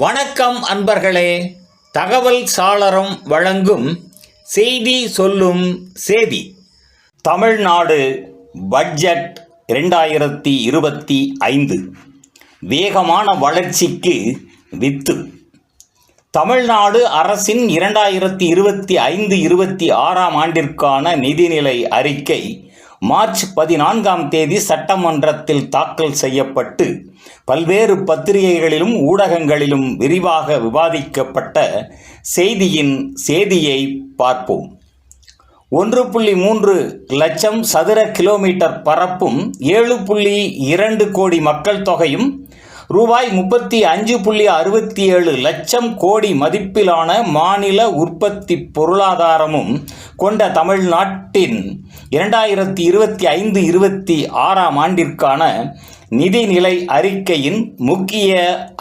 வணக்கம் அன்பர்களே. தகவல் சாளரம் வழங்கும் செய்தி சொல்லும் சேதி. தமிழ்நாடு பட்ஜெட் 2025 வேகமான வளர்ச்சிக்கு வித்து. தமிழ்நாடு அரசின் 2025-26 ஆண்டிற்கான நிதிநிலை அறிக்கை மார்ச் 14 சட்டமன்றத்தில் தாக்கல் செய்யப்பட்டு பல்வேறு பத்திரிகைகளிலும் ஊடகங்களிலும் விரிவாக விவாதிக்கப்பட்ட செய்தியின் சேதியை பார்ப்போம். 1.3 லட்சம் சதுர கிலோமீட்டர் பரப்பும் 7.2 கோடி மக்கள் தொகையும் ரூபாய் 35.67 லட்சம் கோடி மதிப்பிலான மாநில உற்பத்தி பொருளாதாரமும் கொண்ட தமிழ்நாட்டின் 2025-26 ஆண்டிற்கான நிதிநிலை அறிக்கையின் முக்கிய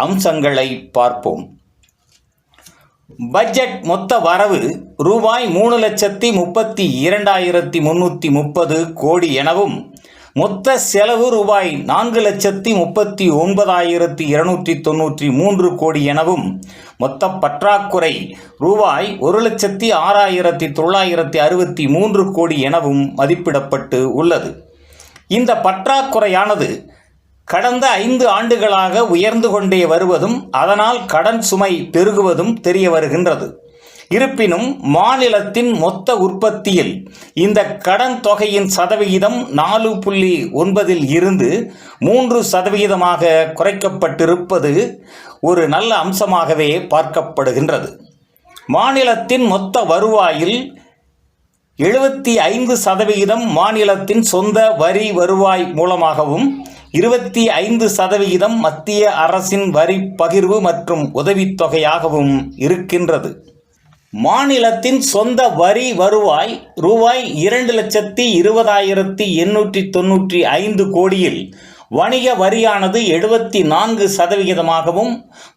அம்சங்களை பார்ப்போம். பட்ஜெட் மொத்த வரவு ரூபாய் 3,32,330 கோடி எனவும் மொத்த செலவு ரூபாய் 4,39,293 கோடி எனவும் மொத்த பற்றாக்குறை ரூபாய் 1,06,963 கோடி எனவும் மதிப்பிடப்பட்டு உள்ளது. இந்த பற்றாக்குறையானது கடந்த 5 ஆண்டுகளாக உயர்ந்து கொண்டே வருவதும் அதனால் கடன் சுமை பெருகுவதும் தெரிய வருகின்றது. இருப்பினும் மாநிலத்தின் மொத்த உற்பத்தியில் இந்த கடன் தொகையின் சதவிகிதம் 4.9 இருந்து 3% குறைக்கப்பட்டிருப்பது ஒரு நல்ல அம்சமாகவே பார்க்கப்படுகின்றது. மாநிலத்தின் மொத்த வருவாயில் 75% மாநிலத்தின் சொந்த வரி வருவாய் மூலமாகவும் 25% மத்திய அரசின் வரி பகிர்வு மற்றும் உதவித்தொகையாகவும் இருக்கின்றது. மாநிலத்தின் சொந்த வரி வருவாய் ரூபாய் 2,20,895 கோடியில் வணிக வரியானது 74%,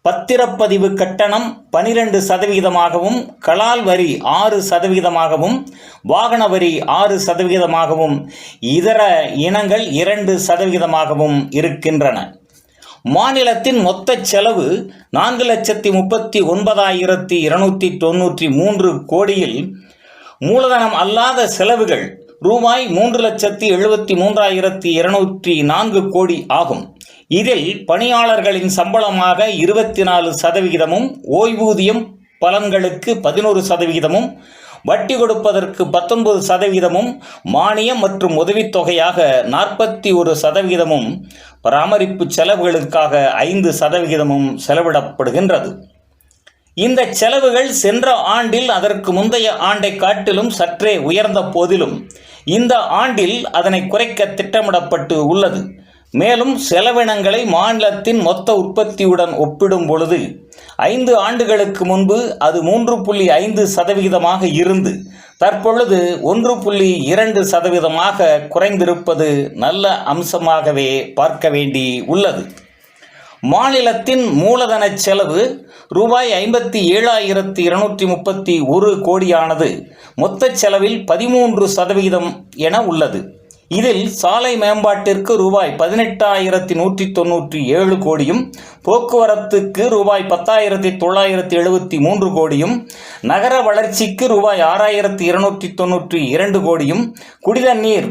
பத்திரப்பதிவு கட்டணம் 12%, கலால் வரி 6%, வாகன வரி 6%, இதர இனங்கள் 2% இருக்கின்றன. மாநிலத்தின் மொத்த செலவு 4,39,293 கோடியில் மூலதனம் அல்லாத செலவுகள் ரூபாய் 3,73,204 கோடி ஆகும். இதில் பணியாளர்களின் சம்பளமாக 24%, ஓய்வூதியம் பலன்களுக்கு 11%, வட்டி கொடுப்பதற்கு 19%, மானியம் மற்றும் உதவித்தொகையாக 41%, பராமரிப்பு செலவுகளுக்காக 5% செலவிடப்படுகின்றது. இந்த செலவுகள் சென்ற ஆண்டில் அதற்கு முந்தைய ஆண்டை காட்டிலும் சற்றே உயர்ந்த போதிலும் இந்த ஆண்டில் அதனை குறைக்க திட்டமிடப்பட்டு உள்ளது. மேலும் செலவினங்களை மாநிலத்தின் மொத்த உற்பத்தியுடன் ஒப்பிடும் பொழுது 5 ஆண்டுகளுக்கு முன்பு அது 3.5% இருந்து தற்பொழுது 1.2% குறைந்திருப்பது நல்ல அம்சமாகவே பார்க்க வேண்டி உள்ளது. மாநிலத்தின் மூலதன செலவு ரூபாய் 57,231 கோடியானது மொத்த செலவில் 13% என உள்ளது. இதில் சாலை மேம்பாட்டிற்கு ரூபாய் 18,197 கோடியும், போக்குவரத்துக்கு ரூபாய் 10,973 கோடியும், நகர வளர்ச்சிக்கு ரூபாய் 6,292 கோடியும், குடிதண்ணீர்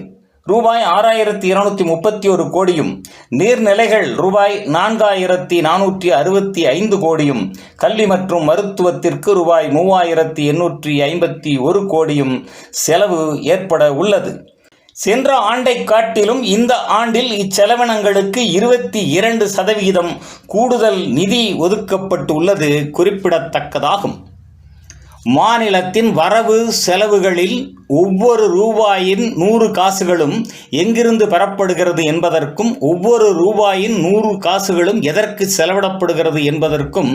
ரூபாய் 6,231 கோடியும், நீர்நிலைகள் ரூபாய் 4,465 கோடியும், கல்வி மற்றும் மருத்துவத்திற்கு ரூபாய் 3,851 கோடியும் செலவு ஏற்பட உள்ளது. சென்ற ஆண்டை காட்டிலும் இந்த ஆண்டில் இச்செலவினங்களுக்கு 22% கூடுதல் நிதி ஒதுக்கப்பட்டு உள்ளது குறிப்பிடத்தக்கதாகும். மாநிலத்தின் வரவு செலவுகளில் ஒவ்வொரு ரூபாயின் 100 காசுகளும் எங்கிருந்து பெறப்படுகிறது என்பதற்கும் ஒவ்வொரு ரூபாயின் 100 காசுகளும் எதற்கு செலவிடப்படுகிறது என்பதற்கும்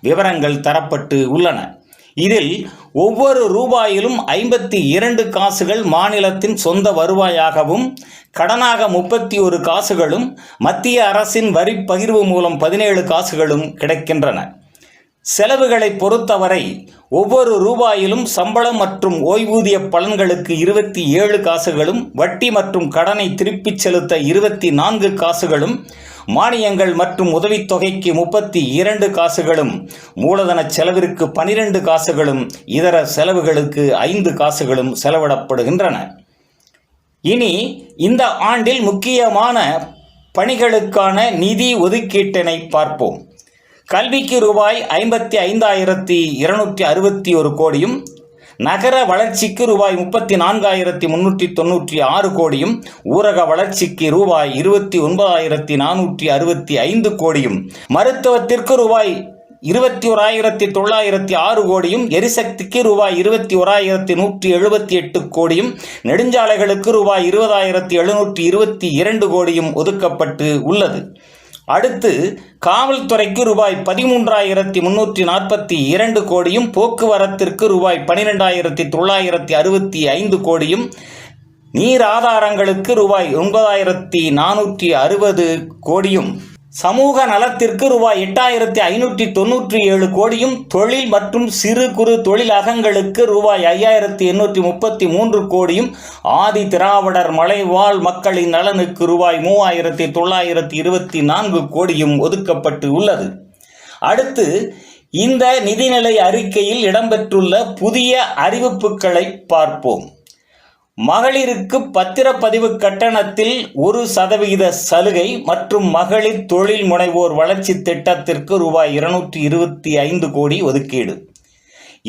விவரங்கள் தரப்பட்டு உள்ளன. இதில் ஒவ்வொரு ரூபாயிலும் 52 காசுகள் மாநிலத்தின் சொந்த வருவாயாகவும், கடனாக 31 காசுகளும், மத்திய அரசின் வரி பகிர்வு மூலம் 17 காசுகளும் கிடைக்கின்றன. செலவுகளை பொறுத்தவரை ஒவ்வொரு ரூபாயிலும் சம்பளம் மற்றும் ஓய்வூதிய பலன்களுக்கு 27 காசுகளும், வட்டி மற்றும் கடனை திருப்பிச் செலுத்த 24 காசுகளும், மானியங்கள் மற்றும் உதவித்தொகைக்கு 32 காசுகளும், மூலதன செலவிற்கு 12 காசுகளும், இதர செலவுகளுக்கு 5 காசுகளும் செலவிடப்படுகின்றன. இனி இந்த ஆண்டில் முக்கியமான பணிகளுக்கான நிதி ஒதுக்கீட்டினை பார்ப்போம். கல்விக்கு ரூபாய் 55,261 கோடியும், நகர வளர்ச்சிக்கு ரூபாய் 34,396 கோடியும், ஊரக வளர்ச்சிக்கு ரூபாய் 29,465 கோடியும், மருத்துவத்திற்கு ரூபாய் 21,906 கோடியும், எரிசக்திக்கு ரூபாய் 21,178 கோடியும், நெடுஞ்சாலைகளுக்கு ரூபாய் 20,722 கோடியும் ஒதுக்கப்பட்டு உள்ளது. அடுத்து காவல்துறைக்கு ரூபாய் 13,342 கோடியும், போக்குவரத்திற்கு ரூபாய் 12,965 கோடியும், நீர் ஆதாரங்களுக்கு ரூபாய் 9,460 கோடியும், சமூக நலத்திற்கு ரூபாய் 8,597 கோடியும், தொழில் மற்றும் சிறு குறு தொழிலகங்களுக்கு ரூபாய் 5,833 கோடியும், ஆதி திராவிடர் மலைவாழ் மக்களின் நலனுக்கு ரூபாய் 3,924 கோடியும் ஒதுக்கப்பட்டு உள்ளது. அடுத்து இந்த நிதிநிலை அறிக்கையில் இடம்பெற்றுள்ள புதிய அறிவிப்புகளை பார்ப்போம். மகளிருக்கு பத்திரப்பதிவு கட்டணத்தில் 1% சலுகை மற்றும் மகளிர் தொழில் முனைவோர் வளர்ச்சி திட்டத்திற்கு ரூபாய் 225 கோடி ஒதுக்கீடு.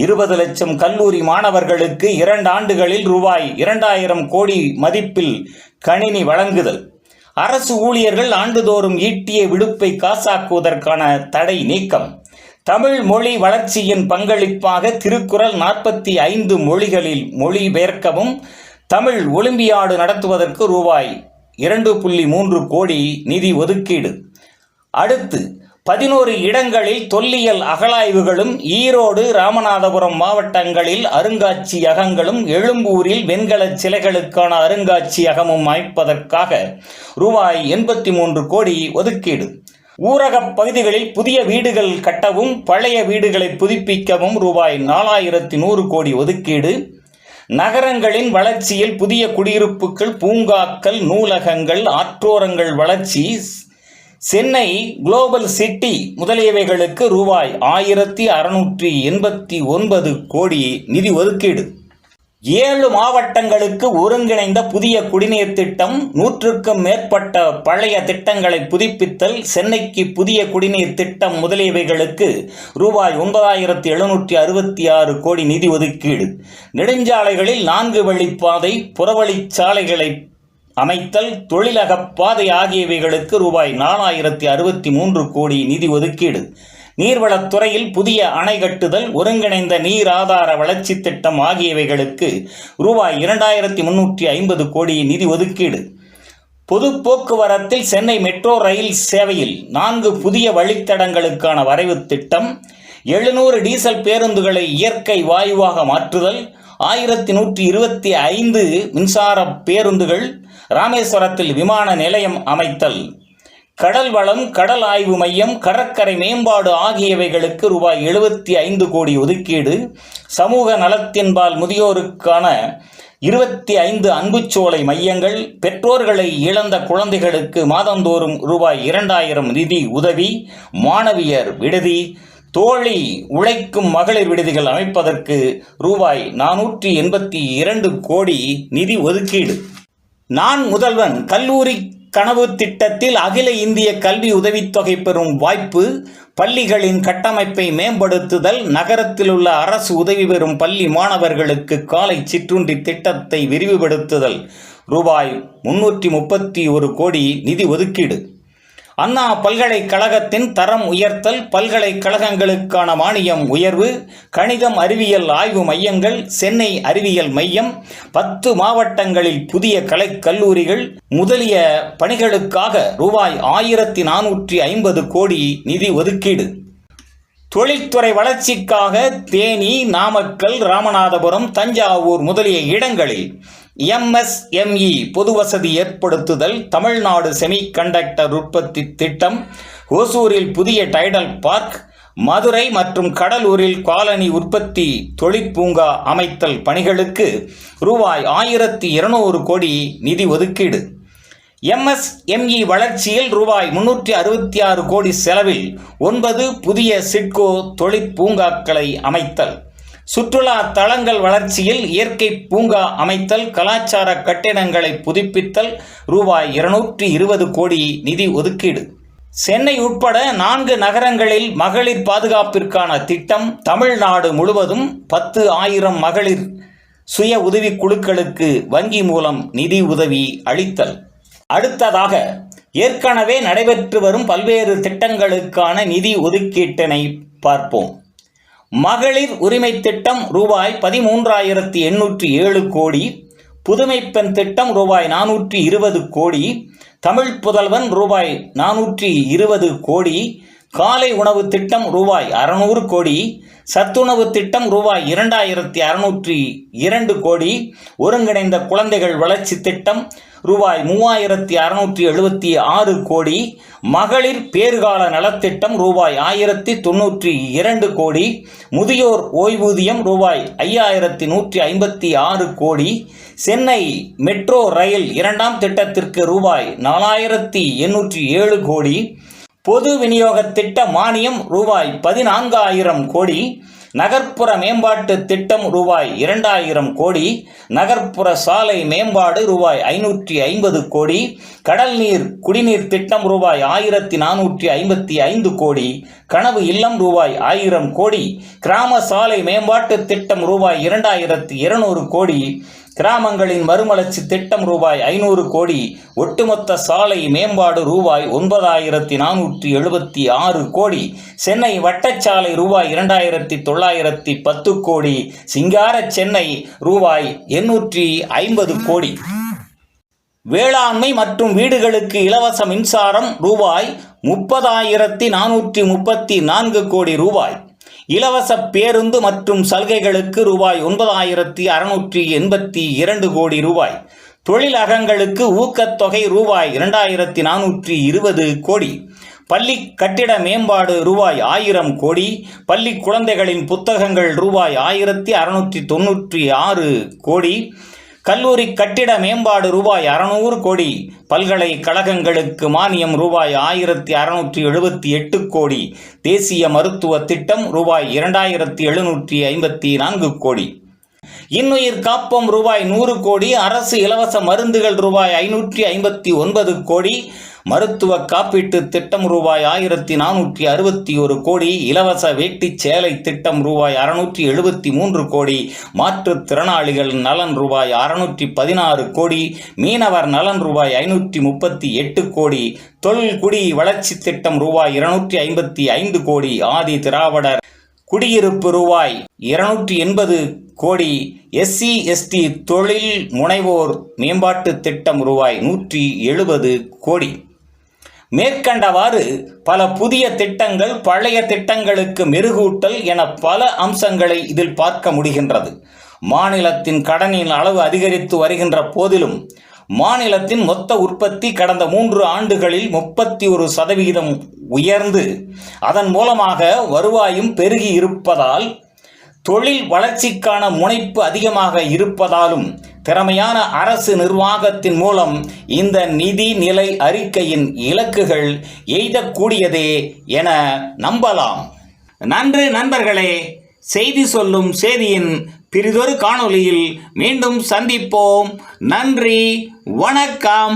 20 லட்சம் கல்லூரி மாணவர்களுக்கு 2 ஆண்டுகளில் ரூபாய் 2,000 கோடி மதிப்பில் கணினி வழங்குதல். அரசு ஊழியர்கள் ஆண்டுதோறும் ஈட்டிய விடுப்பை காசாக்குவதற்கான தடை நீக்கம். தமிழ் மொழி வளர்ச்சியின் பங்களிப்பாக திருக்குறள் 45 மொழிகளில் மொழிபெயர்க்கவும் தமிழ் ஒலிம்பியாடு நடத்துவதற்கு ரூபாய் 2.3 கோடி நிதி ஒதுக்கீடு. அடுத்து 11 இடங்களில் தொல்லியல் அகழாய்வுகளும், ஈரோடு ராமநாதபுரம் மாவட்டங்களில் அருங்காட்சியகங்களும், எழும்பூரில் வெண்கல சிலைகளுக்கான அருங்காட்சியகமும் அமைப்பதற்காக ரூபாய் 83 கோடி ஒதுக்கீடு. ஊரகப் பகுதிகளில் புதிய வீடுகள் கட்டவும் பழைய வீடுகளை புதுப்பிக்கவும் ரூபாய் 4,100 கோடி ஒதுக்கீடு. நகரங்களின் வளர்ச்சியில் புதிய குடியிருப்புகள், பூங்காக்கள், நூலகங்கள், ஆற்றோரங்கள் வளர்ச்சி, சென்னை குளோபல் சிட்டி முதலியவைகளுக்கு ரூபாய் 1,689 கோடி நிதி ஒதுக்கீடு. 7 மாவட்டங்களுக்கு ஒருங்கிணைந்த புதிய குடிநீர் திட்டம், 100க்கும் மேற்பட்ட பழைய திட்டங்களை புதுப்பித்தல், சென்னைக்கு புதிய குடிநீர் திட்டம் முதலியவைகளுக்கு ரூபாய் 9,766 கோடி நிதி ஒதுக்கீடு. நெடுஞ்சாலைகளில் 4 வழிப்பாதை, புறவழிச்சாலைகளை அமைத்தல், தொழிலக பாதை ஆகியவைகளுக்கு ரூபாய் 4,063 கோடி நிதி ஒதுக்கீடு. நீர்வளத்துறையில் புதிய அணை கட்டுதல், ஒருங்கிணைந்த நீர் ஆதார வளர்ச்சி திட்டம் ஆகியவைகளுக்கு ரூபாய் 2,350 கோடி நிதி ஒதுக்கீடு. பொது போக்குவரத்தில் சென்னை மெட்ரோ ரயில் சேவையில் 4 புதிய வழித்தடங்களுக்கான வரைவு திட்டம், 700 டீசல் பேருந்துகளை இயற்கை வாயுவாக மாற்றுதல், 1,125 மின்சார பேருந்துகள், ராமேஸ்வரத்தில் விமான நிலையம் அமைத்தல், கடல் வளம், கடல் ஆய்வு மையம், கடற்கரை மேம்பாடு ஆகியவைகளுக்கு ரூபாய் 75 கோடி ஒதுக்கீடு. சமூக நலத்தின்பால் முதியோருக்கான 25 அன்புச்சோலை மையங்கள், பெற்றோர்களை இழந்த குழந்தைகளுக்கு மாதந்தோறும் ரூபாய் 2,000 நிதி உதவி, மாணவியர் விடுதி, தோழி உழைக்கும் மகளிர் விடுதிகள் அமைப்பதற்கு ரூபாய் 482 கோடி நிதி ஒதுக்கீடு. நான் முதல்வன் கல்லூரி கனவு திட்டத்தில் அகில இந்திய கல்வி உதவித்தொகை பெறும் வாய்ப்பு, பள்ளிகளின் கட்டமைப்பை மேம்படுத்துதல், நகரத்தில் உள்ள அரசு உதவி பெறும் பள்ளி மாணவர்களுக்கு காலை சிற்றுண்டி திட்டத்தை விரிவுபடுத்துதல், ரூபாய் 331 கோடி நிதி ஒதுக்கீடு. அண்ணா பல்கலைக்கழகத்தின் தரம் உயர்த்தல், பல்கலைக்கழகங்களுக்கான மானியம் உயர்வு, கணிதம் அறிவியல் ஆய்வு மையங்கள், சென்னை அறிவியல் மையம், 10 மாவட்டங்களில் புதிய கலைக்கல்லூரிகள் முதலிய பணிகளுக்காக ரூபாய் 1,450 கோடி நிதி ஒதுக்கீடு. தொழில்துறை வளர்ச்சிக்காக தேனி, நாமக்கல், ராமநாதபுரம், தஞ்சாவூர் முதலிய இடங்களில் MSME பொது வசதி ஏற்படுத்துதல், தமிழ்நாடு செமி கண்டக்டர் உற்பத்தி திட்டம், ஓசூரில் புதிய டைடல் பார்க், மதுரை மற்றும் கடலூரில் காலனி உற்பத்தி தொழிற்பூங்கா அமைத்தல் பணிகளுக்கு ரூபாய் 1200 கோடி நிதி ஒதுக்கீடு. MSME வளர்ச்சியில் ரூபாய் 366 கோடி செலவில் 9 புதிய சிட்கோ தொழிற்பூங்காக்களை அமைத்தல். சுற்றுலா தலங்கள் வளர்ச்சியில் இயற்கை பூங்கா அமைத்தல், கலாச்சார கட்டிடங்களை புதுப்பித்தல் ரூபாய் 220 கோடி நிதி ஒதுக்கீடு. சென்னை உட்பட 4 நகரங்களில் மகளிர் பாதுகாப்பிற்கான திட்டம். தமிழ்நாடு முழுவதும் 10,000 மகளிர் சுய உதவி குழுக்களுக்கு வங்கி மூலம் நிதி உதவி அளித்தல். அடுத்ததாக ஏற்கனவே நடைபெற்று வரும் பல்வேறு திட்டங்களுக்கான நிதி ஒதுக்கீட்டினை பார்ப்போம். மகளிர் உரிமை திட்டம் ரூபாய் 13,807 கோடி, புதுமை பெண் திட்டம் ரூபாய் 420 கோடி, தமிழ் புதல்வன் ரூபாய் 420 கோடி, காலை உணவு திட்டம் ரூபாய் 600 கோடி, சத்துணவு திட்டம் ரூபாய் 2,602 கோடி, ஒருங்கிணைந்த குழந்தைகள் வளர்ச்சி திட்டம் ரூபாய் 3,676 கோடி, மகளிர் பேறுகால நலத்திட்டம் ரூபாய் 1,092 கோடி, முதியோர் ஓய்வூதியம் ரூபாய் 5,156 கோடி, சென்னை மெட்ரோ ரயில் 2ஆம் திட்டத்திற்கு ரூபாய் 4,807 கோடி, பொது விநியோக திட்ட மானியம் ரூபாய் 14,000 கோடி, நகர்ப்புற மேம்பாட்டு திட்டம் ரூபாய் 2,000 கோடி, நகர்ப்புற சாலை மேம்பாடு ரூபாய் 550 கோடி, கடல் நீர் குடிநீர் திட்டம் ரூபாய் 1,455 கோடி, கனவு இல்லம் ரூபாய் 1000 கோடி, கிராம சாலை மேம்பாட்டு திட்டம் ரூபாய் 2,200 கோடி, கிராமங்களின் மறுமலர்ச்சி திட்டம் ரூபாய் 500 கோடி, ஒட்டுமொத்த சாலை மேம்பாடு ரூபாய் 9,476 கோடி, சென்னை வட்டச்சாலை ரூபாய் 2,910 கோடி, சிங்கார சென்னை ரூபாய் 850 கோடி. வேளாண்மை மற்றும் வீடுகளுக்கு இலவச மின்சாரம் ரூபாய் 30,434 கோடி ரூபாய், இலவச பேருந்து மற்றும் சலுகைகளுக்கு ரூபாய் 9,682 கோடி ரூபாய், தொழிலகங்களுக்கு ஊக்கத்தொகை ரூபாய் 2,420 கோடி, பள்ளி கட்டிட மேம்பாடு ரூபாய் 1000 கோடி, பள்ளி குழந்தைகளின் புத்தகங்கள் ரூபாய் 1,696 கோடி, கல்லூரி கட்டிட மேம்பாடு ரூபாய் 600 கோடி, பல்கலைக்கழகங்களுக்கு மானியம் ரூபாய் 1,678 கோடி, தேசிய மருத்துவ திட்டம் ரூபாய் 2,754 கோடி, இன்னுயிர் காப்போம் ரூபாய் 100 கோடி, அரசு இலவச மருந்துகள் ரூபாய் 559 கோடி, மருத்துவ காப்பீட்டு திட்டம் ரூபாய் 1,461 கோடி, இலவச வேட்டி சேலை திட்டம் ரூபாய் 673 கோடி, மாற்றுத்திறனாளிகள் நலன் ரூபாய் 616 கோடி, மீனவர் நலன் ரூபாய் 538 கோடி, தொல்குடி வளர்ச்சி திட்டம் ரூபாய் 255 கோடி, ஆதி திராவிடர் குடியிருப்பு ரூபாய் 280 கோடி, SC/ST தொழில் முனைவோர் மேம்பாட்டு திட்டம் ரூபாய் 170 கோடி. மேற்கண்டவாறு பல புதிய திட்டங்கள் பழைய திட்டங்களுக்கு மெருகூட்டல் என பல அம்சங்களை இதில் பார்க்க முடிகின்றது. மாநிலத்தின் கடனின் அளவு அதிகரித்து வருகின்ற போதிலும் மாநிலத்தின் மொத்த உற்பத்தி கடந்த 3 ஆண்டுகளில் 31% உயர்ந்து அதன் மூலமாக வருவாயும் பெருகி இருப்பதால், தொழில் வளர்ச்சிக்கான முனைப்பு அதிகமாக இருப்பதாலும் திறமையான அரசு நிர்வாகத்தின் மூலம் இந்த நிதி நிலை அறிக்கையின் இலக்குகள் எய்தக்கூடியதே என நம்பலாம். நன்று நண்பர்களே, செய்தி சொல்லும் செய்தியின் பிறிதொரு காணொளியில் மீண்டும் சந்திப்போம். நன்றி, வணக்கம்.